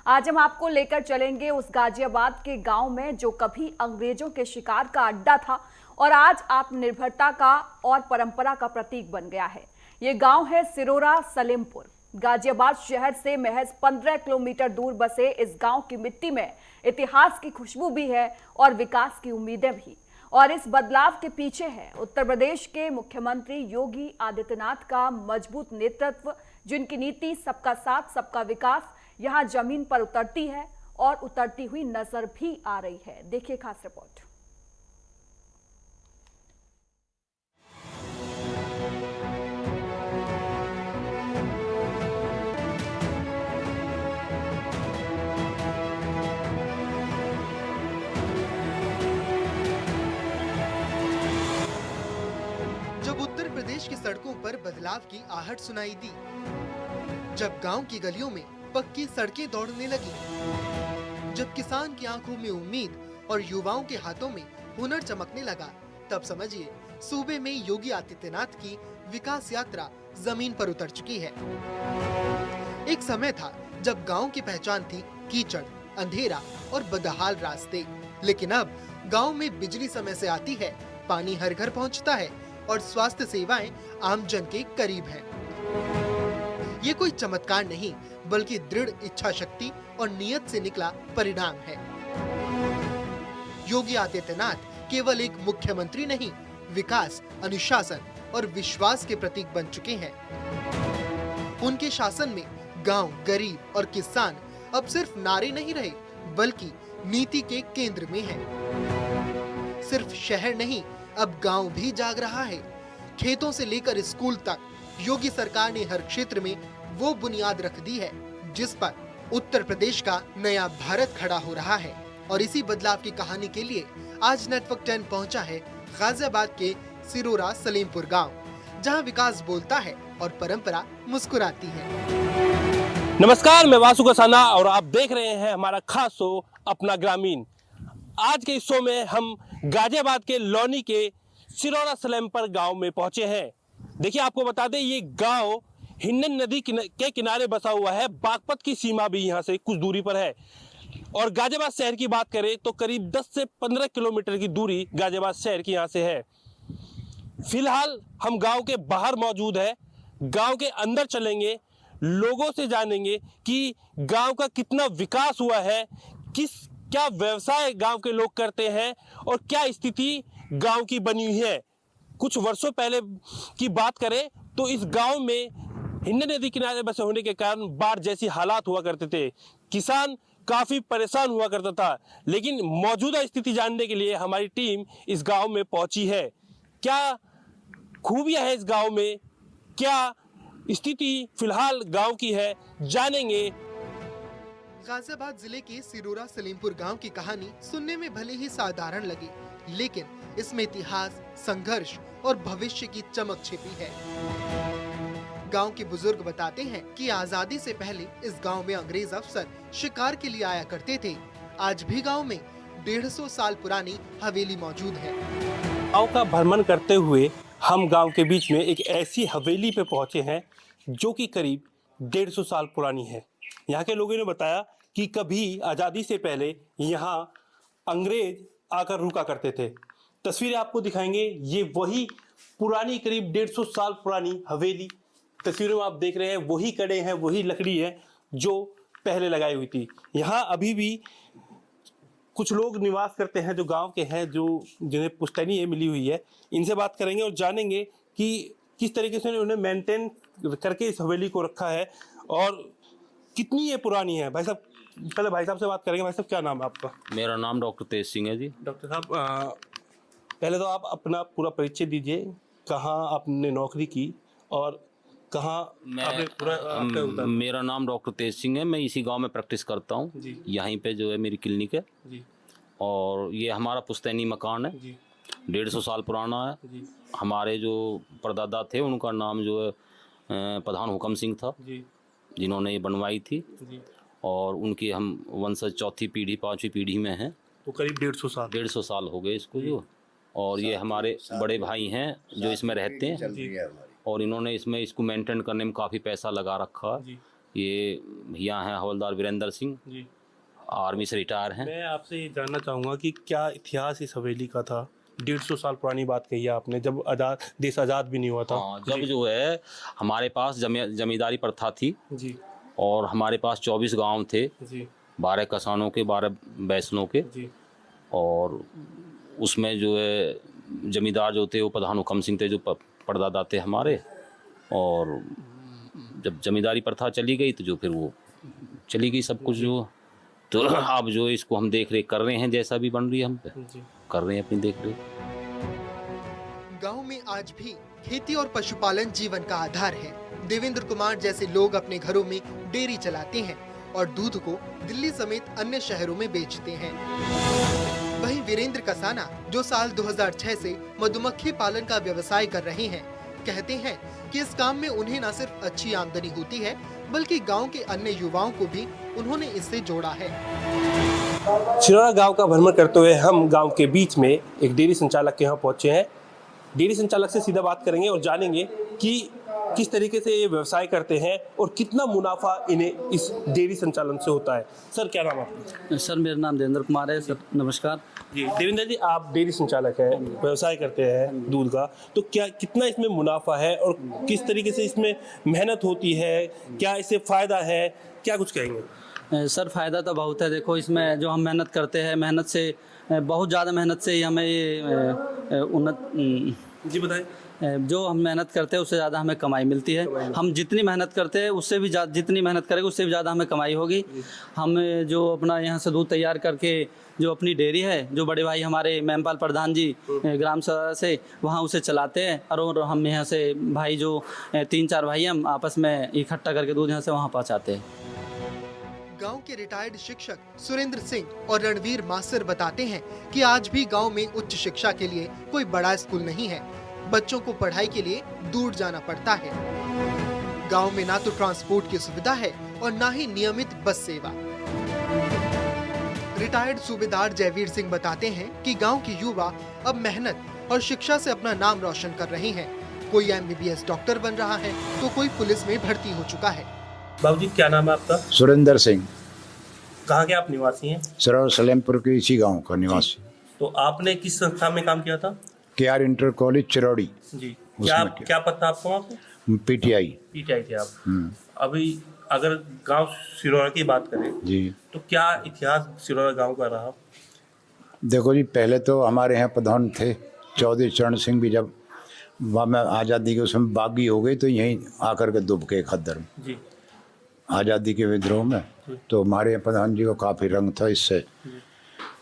आज हम आपको लेकर चलेंगे उस गाजियाबाद के गांव में जो कभी अंग्रेजों के शिकार का अड्डा था और आज आत्मनिर्भरता का और परंपरा का प्रतीक बन गया है। ये गांव है सिरोरा सलेमपुर। गाजियाबाद शहर से महज 15 किलोमीटर दूर बसे इस गांव की मिट्टी में इतिहास की खुशबू भी है और विकास की उम्मीदें भी। और इस बदलाव के पीछे है उत्तर प्रदेश के मुख्यमंत्री योगी आदित्यनाथ का मजबूत नेतृत्व, जिनकी नीति सबका साथ सबका विकास यहां जमीन पर उतरती है और उतरती हुई नजर भी आ रही है। देखिए खास रिपोर्ट। जब उत्तर प्रदेश की सड़कों पर बदलाव की आहट सुनाई दी, जब गांव की गलियों में पक्की सड़कें दौड़ने लगी, जब किसान की आंखों में उम्मीद और युवाओं के हाथों में हुनर चमकने लगा, तब समझिए सूबे में योगी आदित्यनाथ की विकास यात्रा जमीन पर उतर चुकी है। एक समय था जब गांव की पहचान थी कीचड़, अंधेरा और बदहाल रास्ते, लेकिन अब गांव में बिजली समय से आती है, पानी हर घर पहुंचता है और स्वास्थ्य सेवाएं आम जन के करीब हैं। ये कोई चमत्कार नहीं, बल्कि दृढ़ इच्छा शक्ति और नियत से निकला परिणाम है। योगी आदित्यनाथ केवल एक मुख्यमंत्री नहीं, विकास, अनुशासन और विश्वास के प्रतीक बन चुके हैं। उनके शासन में गांव, गरीब और किसान अब सिर्फ नारे नहीं रहे, बल्कि नीति के केंद्र में हैं। सिर्फ शहर नहीं, अब गांव भी जाग रहा है। खेतों से लेकर स्कूल तक योगी सरकार ने हर क्षेत्र में वो बुनियाद रख दी है जिस पर उत्तर प्रदेश का नया भारत खड़ा हो रहा है। और इसी बदलाव की कहानी के लिए आज नेटवर्क 10 पहुंचा है गाजियाबाद के सिरोरा सलेमपुर गांव, जहां विकास बोलता है और परंपरा मुस्कुराती है। नमस्कार, मैं वासु कसाना और आप देख रहे हैं हमारा खास शो अपना ग्रामीण। आज के इस शो में हम गाजियाबाद के लौनी के सिरोरा सलेमपुर गांव में पहुंचे हैं। देखिए, आपको बता दें, ये गांव हिंडन नदी के किनारे बसा हुआ है। बागपत की सीमा भी यहां से कुछ दूरी पर है। और गाजियाबाद शहर की बात करें तो करीब 10 से 15 किलोमीटर की दूरी गाजियाबाद शहर की यहां से है। फिलहाल हम गांव के बाहर मौजूद है। गांव के अंदर चलेंगे, लोगों से जानेंगे कि गांव का कितना विकास हुआ है, क्या व्यवसाय गांव के लोग करते हैं और क्या स्थिति गांव की बनी हुई है। कुछ वर्षों पहले की बात करें तो इस गांव में हिंडन नदी किनारे बसे होने के कारण बाढ़ जैसी हालात हुआ करते थे। किसान काफी परेशान हुआ करता था, लेकिन मौजूदा स्थिति जानने के लिए हमारी टीम इस गांव में पहुंची है। क्या खूबियां है इस गांव में, क्या स्थिति फिलहाल गांव की है, जानेंगे। गाजियाबाद जिले के सिरोरा सलेमपुर गांव की कहानी सुनने में भले ही साधारण लगे, लेकिन इसमें इतिहास, संघर्ष और भविष्य की चमक छिपी है। गांव के बुजुर्ग बताते हैं कि आजादी से पहले इस गांव में अंग्रेज अफसर शिकार के लिए आया करते थे। आज भी गांव में 150 साल पुरानी हवेली मौजूद है। गांव का भ्रमण करते हुए हम गांव के बीच में एक ऐसी हवेली पे पहुंचे हैं जो कि करीब 150 साल पुरानी है। यहाँ के लोगों ने बताया कि कभी आज़ादी से पहले यहाँ अंग्रेज आकर रुका करते थे। तस्वीरें आपको दिखाएंगे। ये वही पुरानी करीब 150 साल पुरानी हवेली, तस्वीरों में आप देख रहे हैं वही कड़े हैं, वही लकड़ी है जो पहले लगाई हुई थी। यहाँ अभी भी कुछ लोग निवास करते हैं जो गांव के हैं, जो जिन्हें पुश्तैनी मिली हुई है। इनसे बात करेंगे और जानेंगे कि किस तरीके से उन्हें मेंटेन करके इस हवेली को रखा है और कितनी ये पुरानी है। भाई साहब, पहले भाई साहब से बात करेंगे। भाई साहब, क्या नाम है आपका? मेरा नाम डॉक्टर तेज सिंह है जी। डॉक्टर साहब, पहले तो आप अपना पूरा परिचय दीजिए। कहाँ आपने नौकरी की और कहाँ आपने पूरा मेरा नाम डॉक्टर तेज सिंह है। मैं इसी गांव में प्रैक्टिस करता हूँ। यहीं पे जो है मेरी क्लिनिक है जी। और ये हमारा पुश्तैनी मकान है जी। 150 साल पुराना है जी। हमारे जो परदादा थे उनका नाम जो है प्रधान हुकम सिंह था जी, जिन्होंने ये बनवाई थी जी। और उनकी हम वंशज चौथी पीढ़ी, 5वीं पीढ़ी में हैं। तो करीब 150 साल हो गए इसको जो। और ये हमारे बड़े भाई हैं जो इसमें रहते हैं और इन्होंने इसको मेंटेन करने में काफ़ी पैसा लगा रखा है। ये भैया हैं हवलदार वीरेंद्र सिंह, जी। आर्मी से रिटायर हैं। मैं आपसे ये जानना चाहूँगा कि क्या इतिहास इस हवेली का था? 150 साल पुरानी बात कही है आपने, जब देश आज़ाद भी नहीं हुआ था। हाँ, जब जो है हमारे पास जमींदारी प्रथा थी जी और हमारे पास 24 गांव थे, जी 12 किसानों के, 12 बैसनों के, जी और उसमें जो है जमींदार जो थे वो प्रधान हुकम सिंह थे, जो परदादा थे हमारे। और जब जमींदारी प्रथा चली गई तो जो फिर वो चली गई सब कुछ जो, तो अब जो इसको हम देख रेख कर रहे हैं, जैसा भी बन रही है हम पे जी। कर रहे हैं अपनी देख रेख। गांव में आज भी खेती और पशुपालन जीवन का आधार है। देवेंद्र कुमार जैसे लोग अपने घरों में डेयरी चलाते हैं और दूध को दिल्ली समेत अन्य शहरों में बेचते हैं। वहीं वीरेंद्र कसाना, जो साल 2006 से मधुमक्खी पालन का व्यवसाय कर रहे हैं, कहते हैं कि इस काम में उन्हें न सिर्फ अच्छी आमदनी होती है, बल्कि गांव के अन्य युवाओं को भी उन्होंने इससे जोड़ा है। सिरोरा गांव का भ्रमण करते हुए हम गांव के बीच में एक डेयरी संचालक के यहाँ पहुंचे हैं। डेयरी संचालक से सीधा बात करेंगे और जानेंगे कि किस तरीके से ये व्यवसाय करते हैं और कितना मुनाफा इन्हें इस डेयरी संचालन से होता है। सर, क्या नाम आपका? सर, मेरा नाम देवेंद्र कुमार है। सर, नमस्कार जी। देवेंद्र जी, आप डेयरी संचालक हैं, व्यवसाय करते हैं दूध का, तो क्या कितना इसमें मुनाफा है और किस तरीके से इसमें मेहनत होती है, क्या इससे फायदा है, क्या कुछ कहेंगे? सर, फ़ायदा तो बहुत है। देखो, इसमें जो हम मेहनत करते हैं, मेहनत से बहुत ज़्यादा मेहनत से ही हमें ये उन्नत जी बताएं। जो हम मेहनत करते हैं उससे ज़्यादा हमें कमाई मिलती है। हम जितनी मेहनत करते हैं उससे भी ज़्यादा, जितनी मेहनत करेंगे उससे भी ज़्यादा हमें कमाई होगी। हम जो अपना यहाँ से दूध तैयार करके जो अपनी डेयरी है, जो बड़े भाई हमारे मेमपाल प्रधान जी ग्राम सभा से वहाँ उसे चलाते हैं, और हम यहाँ से भाई जो 3-4 भाई हम आपस में इकट्ठा करके दूध यहाँ से वहाँ पहुँचाते हैं। गांव के रिटायर्ड शिक्षक सुरेंद्र सिंह और रणवीर मास्टर बताते हैं कि आज भी गांव में उच्च शिक्षा के लिए कोई बड़ा स्कूल नहीं है। बच्चों को पढ़ाई के लिए दूर जाना पड़ता है। गांव में ना तो ट्रांसपोर्ट की सुविधा है और ना ही नियमित बस सेवा। रिटायर्ड सूबेदार जयवीर सिंह बताते हैं कि गांव के युवा अब मेहनत और शिक्षा से अपना नाम रोशन कर रहे हैं। कोई MBBS डॉक्टर बन रहा है तो कोई पुलिस में भर्ती हो चुका है। बाबूजी, क्या नाम है आपका? सुरेंद्र सिंह। कहाँ के आप निवासी हैं? सिरोरा सलेमपुर के इसी गांव का निवासी। तो आपने किस संस्था में काम किया था? KR inter college Chiraudi. जी। क्या पद था आपको वहाँ पे? PTI थे आप। अभी अगर गांव सिरोरा की बात करें जी, तो क्या इतिहास सिरोरा गांव का रहा? देखो जी, पहले तो हमारे यहाँ प्रधान थे चौधरी चरण सिंह भी, जब वहाँ में आज़ादी के उसमें बागी हो गई तो यहीं आकर के दुब के खद्दर में जी। आज़ादी के विद्रोह में, तो हमारे यहाँ प्रधान जी को काफ़ी रंग था इससे।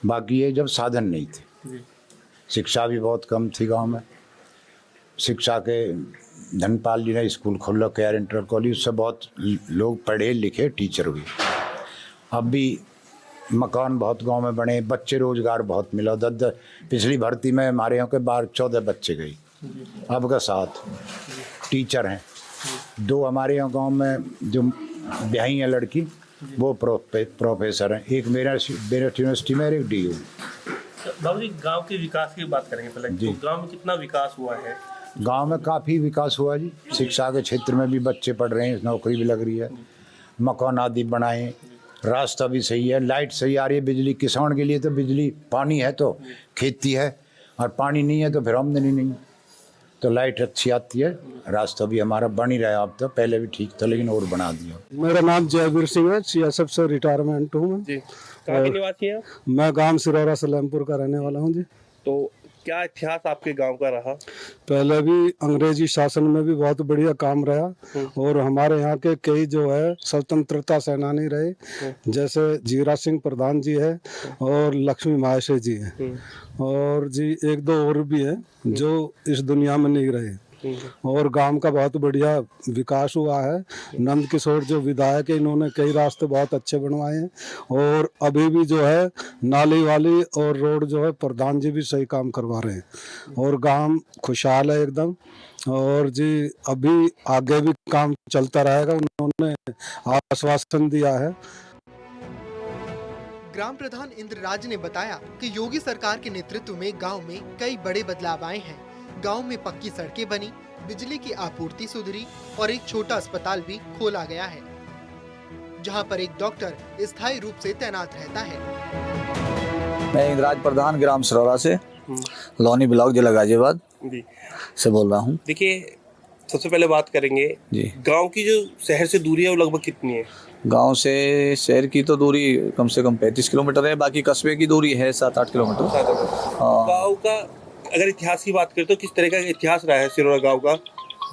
बाकी ये जब साधन नहीं थे, जी। शिक्षा भी बहुत कम थी गांव में। शिक्षा के धनपाल जी ने स्कूल खोला KR इंटर कॉलेज, उससे बहुत लोग पढ़े लिखे टीचर हुए। अब भी मकान बहुत गांव में बने, बच्चे रोजगार बहुत मिला। पिछली भर्ती में हमारे यहाँ के 12-14 बच्चे गई, अब का 7 टीचर हैं। 2 हमारे यहाँ गांव में जो ब्याही है लड़की, वो प्रोफेसर हैं। एक मेरा यूनिवर्सिटी में, एक DU। बाबूजी, गांव के विकास की बात करेंगे पहले। जी। तो गांव में कितना विकास हुआ है? गांव में काफ़ी विकास हुआ जी। शिक्षा के क्षेत्र में भी बच्चे पढ़ रहे हैं, नौकरी भी लग रही है, मकान आदि बनाए, रास्ता भी सही है, लाइट सही आ रही है, बिजली किसान के लिए तो बिजली, पानी है तो खेती है, और पानी नहीं है तो फिर आमदनी नहीं, तो लाइट अच्छी आती है। रास्ता भी हमारा बन ही रहा है, अब तो पहले भी ठीक था लेकिन और बना दिया। मेरा नाम जयवीर सिंह है, CSF से रिटायरमेंट हूँ मैं। जी। कहाँ के निवासी हैं? मैं गांव सिरोरा सलेमपुर का रहने वाला हूँ जी। तो क्या इतिहास आपके गांव का रहा? पहले भी अंग्रेजी शासन में भी बहुत बढ़िया काम रहा, और हमारे यहाँ के कई जो है स्वतंत्रता सेनानी रहे, जैसे जीरा सिंह प्रधान जी है और लक्ष्मी महाशय जी है, और जी 1-2 और भी है जो इस दुनिया में नहीं रहे। और गांव का बहुत बढ़िया विकास हुआ है। नंद किशोर जो विधायक है, इन्होंने कई रास्ते बहुत अच्छे बनवाए हैं, और अभी भी जो है नाली वाली और रोड जो है प्रधान जी भी सही काम करवा रहे हैं, और गांव खुशहाल है एकदम। और जी अभी आगे भी काम चलता रहेगा, उन्होंने आश्वासन दिया है। ग्राम प्रधान इंद्रराज ने बताया कि योगी सरकार के नेतृत्व में गांव में कई बड़े बदलाव आए हैं। गांव में पक्की सड़कें बनी, बिजली की आपूर्ति सुधरी और एक छोटा अस्पताल भी खोला गया है। जहां पर एक डॉक्टर स्थायी रूप से तैनात रहता है। मैं इंद्राज प्रधान ग्राम सिरौरा से लोनी ब्लॉक जिला गाजियाबाद से बोल रहा हूँ। देखिए, सबसे पहले बात करेंगे जी। गांव की जो शहर से दूरी है वो लगभग कितनी है? गांव से शहर की तो दूरी कम से कम 35 किलोमीटर है, बाकी कस्बे की दूरी है 7-8 किलोमीटर। हाँ। गांव का अगर इतिहास की बात करें तो किस तरह का इतिहास रहा है सिरोरा गांव का?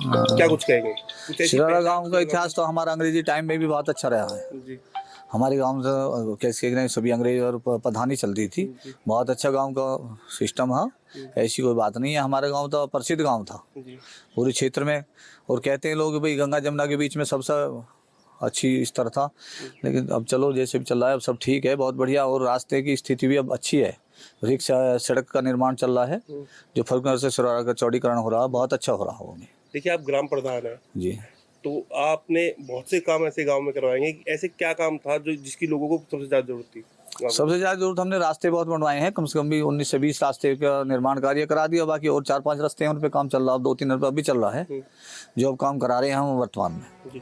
क्या कुछ कहेंगे? सिरौरा गांव का इतिहास तो हमारा अंग्रेजी टाइम में भी बहुत अच्छा रहा है। जी। हमारे गांव से कैसे सभी अंग्रेज और प्रधानी चलती थी। बहुत अच्छा गांव का सिस्टम है, ऐसी कोई बात नहीं है। हमारा गांव तो प्रसिद्ध गांव था पूरे क्षेत्र में, और कहते हैं लोग भाई गंगा जमुना के बीच में सबसे अच्छी स्तर था। लेकिन अब चलो जैसे भी चल रहा है, अब सब ठीक है, बहुत बढ़िया। और रास्ते की स्थिति भी अब अच्छी है, रिक्शा सड़क का निर्माण चल रहा है, जो फरुखनगर से सिरौरा का चौड़ीकरण हो रहा है, बहुत अच्छा हो रहा है वो भी। देखिए, आप ग्राम प्रधान हैं जी, तो आपने बहुत से काम ऐसे गांव में करवाएंगे। ऐसे क्या काम था जो जिसकी लोगों को सबसे ज्यादा जरूरत थी? सबसे ज़्यादा जरूरत हमने रास्ते बहुत बनवाए हैं, कम से कम भी 19 से 20 रास्ते का निर्माण कार्य करा दिया। बाकी और 4-5 रास्ते हैं, उन पर काम चल रहा है, 2-3 रुपये अभी चल रहा है, जो अब काम करा रहे हैं हम वर्तमान में।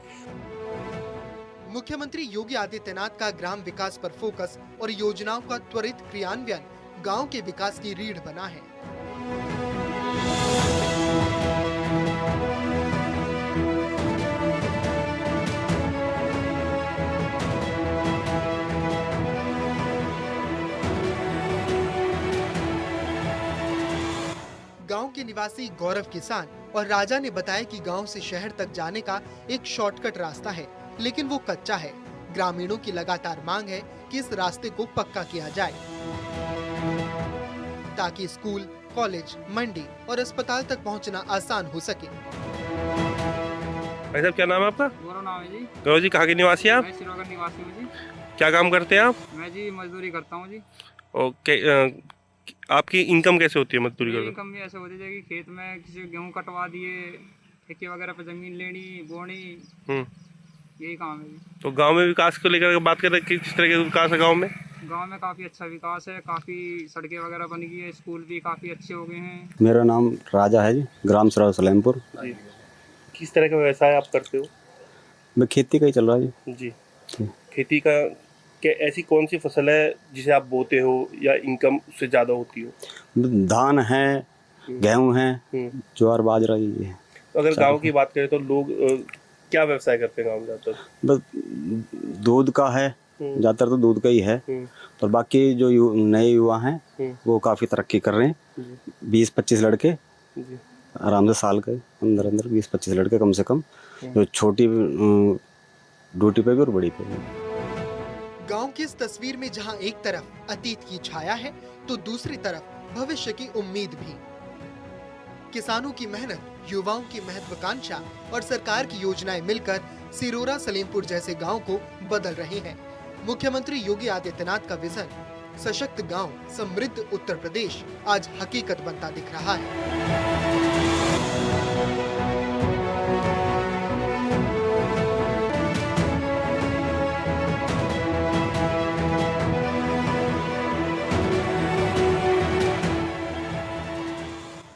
मुख्यमंत्री योगी आदित्यनाथ का ग्राम विकास पर फोकस और योजनाओं का त्वरित क्रियान्वयन गांव के विकास की रीढ़ बना है। गांव के निवासी गौरव किसान और राजा ने बताया कि गांव से शहर तक जाने का एक शॉर्टकट रास्ता है, लेकिन वो कच्चा है। ग्रामीणों की लगातार मांग है कि इस रास्ते को पक्का किया जाए, ताकि स्कूल, कॉलेज, मंडी और अस्पताल तक पहुंचना आसान हो सके। भाई साहब, क्या नाम है आपका? गौरव नाम है जी। गौरव जी, कहाँ के निवासी हैं आप? मैं सिरौरा निवासी हूँ जी। क्या काम करते हैं आप? मैं जी मजदूरी करता हूँ जी। ओके, आपकी इनकम कैसे होती है मजदूरी करके? इनकम भी ऐसे होती है कि खेत में किसी गेहूँ कटवा दिए, ठेके वगैरह पे जमीन लेनी, बोनी, यही काम है जी। तो गांव में विकास को लेकर बात करें, किस तरह का विकास है गांव में? गांव में काफ़ी अच्छा विकास है, काफ़ी सड़कें वगैरह बन गई है, स्कूल भी काफ़ी अच्छे हो गए हैं। मेरा नाम राजा है जी, ग्राम सिरौरा सलेमपुर। किस तरह का व्यवसाय आप करते हो? मैं खेती का ही चल रहा है जी। खेती का क्या ऐसी कौन सी फसल है जिसे आप बोते हो या इनकम उससे ज़्यादा होती हो? धान है, गेहूं है, ज्वार बाजरा ये है। तो अगर गांव की बात करें तो लोग क्या व्यवसाय करते हैं गांव में ज़्यादातर? बस दूध का है, ज़्यादातर तो दूध का ही है। और बाकी जो नए युवा हैं वो काफ़ी तरक्की कर रहे हैं। 20-25 लड़के आराम से साल के अंदर 20-25 लड़के कम से कम, जो छोटी ड्यूटी पे भी और बड़ी पे भी। गांव की इस तस्वीर में जहां एक तरफ अतीत की छाया है, तो दूसरी तरफ भविष्य की उम्मीद भी। किसानों की मेहनत, युवाओं की महत्वाकांक्षा और सरकार की योजनाएं मिलकर सिरोरा सलेमपुर जैसे गांव को बदल रही हैं। मुख्यमंत्री योगी आदित्यनाथ का विजन सशक्त गांव, समृद्ध उत्तर प्रदेश आज हकीकत बनता दिख रहा है।